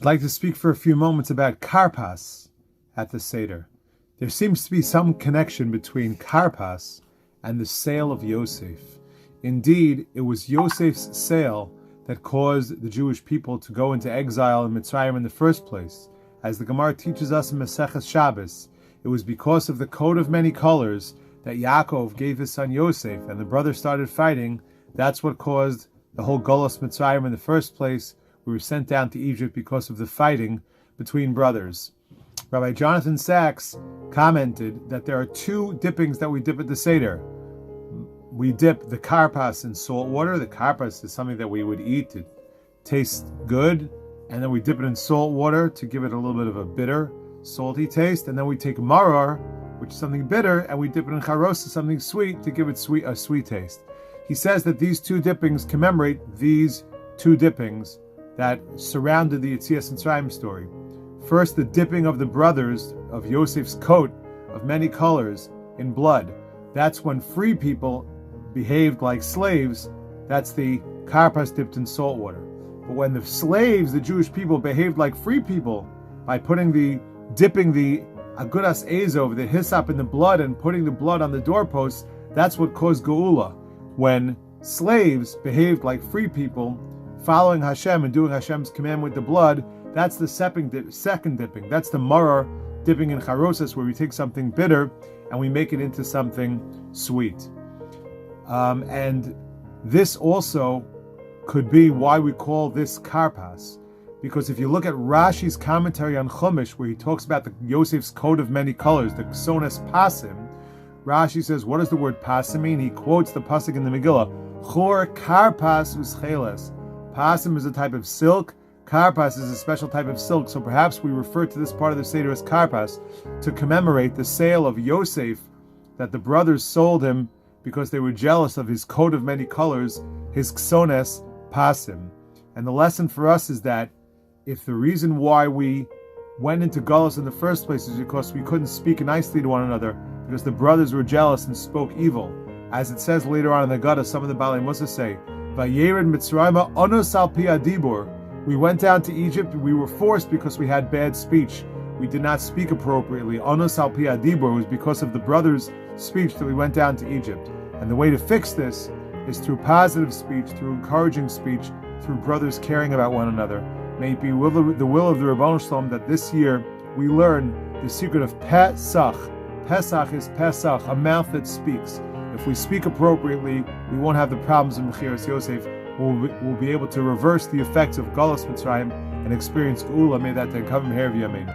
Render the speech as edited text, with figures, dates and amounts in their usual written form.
I'd like to speak for a few moments about Karpas at the Seder. There seems to be some connection between Karpas and the sale of Yosef. Indeed, it was Yosef's sale that caused the Jewish people to go into exile in Mitzrayim in the first place. As the Gemara teaches us in Maseches Shabbos, it was because of the coat of many colors that Yaakov gave his son Yosef, and the brothers started fighting. That's what caused the whole Golos Mitzrayim in the first place. We were sent down to Egypt because of the fighting between brothers. Rabbi Jonathan Sachs commented that there are two dippings that we dip at the Seder. We dip the karpas in salt water. The karpas is something that we would eat to taste good, and then we dip it in salt water to give it a little bit of a bitter, salty taste. And then we take maror, which is something bitter, and we dip it in charosa, something sweet, to give it a sweet taste. He says that these two dippings commemorate these two dippings that surrounded the Yetzias Mitzrayim story. First, the dipping of the brothers of Yosef's coat of many colors in blood. That's when free people behaved like slaves. That's the karpas dipped in salt water. But when the slaves, the Jewish people, behaved like free people by dipping the agudas ezov, the hyssop, in the blood and putting the blood on the doorposts, that's what caused geula. When slaves behaved like free people, following Hashem and doing Hashem's command with the blood, that's the second dipping. That's the maror dipping in charosas, where we take something bitter and we make it into something sweet. And this also could be why we call this karpas, because if you look at Rashi's commentary on Chumash, where he talks about the Yosef's coat of many colors, the ksones pasim, Rashi says, what does the word pasim mean? He quotes the pasuk in the Megillah, Chor karpas uscheles. Pasim is a type of silk. Karpas is a special type of silk. So perhaps we refer to this part of the Seder as karpas to commemorate the sale of Yosef, that the brothers sold him because they were jealous of his coat of many colors, his ksones pasim. And the lesson for us is that if the reason why we went into Galus in the first place is because we couldn't speak nicely to one another, because the brothers were jealous and spoke evil, as it says later on in the Gada, some of the Balei Musa say, Vayered Mitzrayma onos al pi adibur. We went down to Egypt. We were forced because we had bad speech. We did not speak appropriately. Onos al pi adibur was because of the brothers' speech that we went down to Egypt. And the way to fix this is through positive speech, through encouraging speech, through brothers caring about one another. May it be the will of the Ribbono Shel Olam that this year we learn the secret of Peh-Sach. Peh-Sach is Peh-Sach, a mouth that speaks. If we speak appropriately, we won't have the problems of Mechiras Yosef. We'll be able to reverse the effects of Galus Mitzrayim and experience Geula. May that take Kavim Her V'Yameinu.